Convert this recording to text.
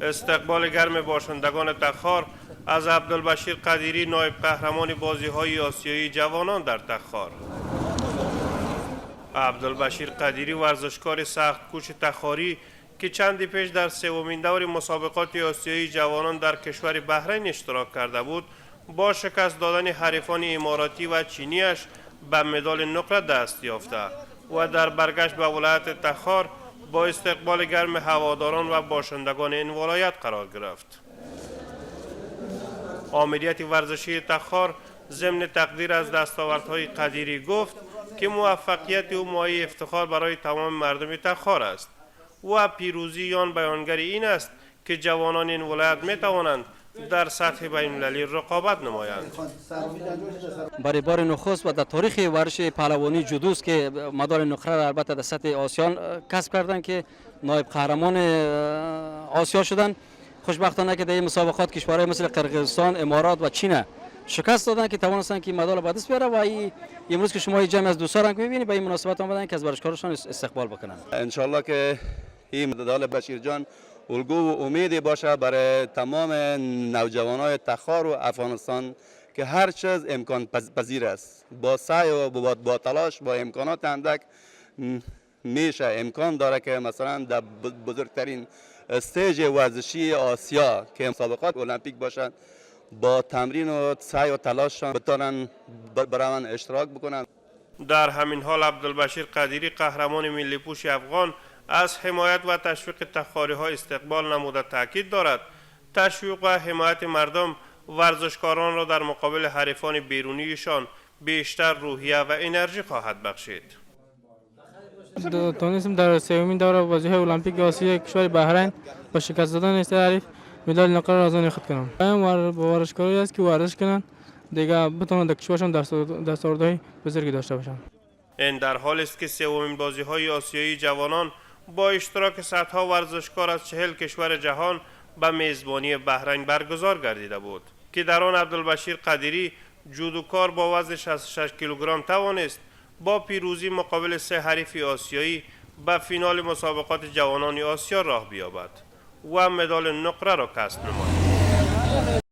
استقبال گرم باشندگان تخار از عبدالبشیر قدیری نایب قهرمان بازی‌های آسیایی جوانان در تخار. عبدالبشیر قدیری ورزشکار سخت کوش تخاری که چندی پیش در سومین دور مسابقات آسیایی جوانان در کشور بحرین اشتراک کرده بود، با شکست دادن حریفان اماراتی و چینیش به مدال نقره دست یافته و در برگشت به ولایت تخار با استقبال گرم هواداران و باشندگان این ولایت قرار گرفت. آمریت ورزشی تخار ضمن تقدیر از دستاوردهای قدیری گفت که موفقیت او مایه افتخار برای تمام مردم تخار است و پیروزی آن بیانگر این است که جوانان این ولایت می توانند در سطح بین‌المللی رقابت نمایند. برای بار نخست و در تاریخ ورزش پهلوانی جودوست که مدال نقره را البته در سطح آسیان کسب کردند که نایب قهرمان آسیا شدند. خوشبختانه که در این مسابقات کشورهای مثل قرقیزستان، امارات و چین شکست دادند که توانستند که مدال به دست بیاره و امروز که شما جمع از دوستان که می‌بینید به این مناسبت آمدن که از ورزشکارشان استقبال بکنند. ان شاء الله که این مدال بشیر جان الگو و امیدی باشه برای تمام نوجوانای تخار و افغانستان که هر چیز امکان پذیر است. با سعی و با تلاش با امکانات اندک میشه امکان داره که مثلا در بزرگترین استیج ورزشی آسیا که مسابقات المپیک باشد با تمرین و سعی و تلاششان بتونن برای اشتراک بکنن. در همین حال عبدالبشیر قدیری قهرمان ملی پوش افغان از حمایت و تشویق تخاری ها استقبال نموده تاکید دارد تشویق و حمایت مردم ورزشکاران را در مقابل حریفان بیرونیشان بیشتر روحیه و انرژی خواهد بخشید. تونستیم در سومین دوره بازی‌های المپیک آسیا کشور بحرین با شکست دادن است حریف مدال نقره را از آن اخذ کنم. با ورزشکاری است که ورزش کنند دیگه بتوانند در کشورشان دستاوردهای بزرگی داشته باشند. این در حال است که سومین بازی‌های آسیایی جوانان با اشتراک صدها ورزشکار از 40 کشور جهان به میزبانی بحرین برگزار گردیده بود که در آن عبدالبشیر قدیری جودوکار با وزن 66 کیلوگرم توانست با پیروزی مقابل 3 حریف آسیایی به فینال مسابقات جوانان آسیا راه بیابد و مدال نقره را کسب نماید.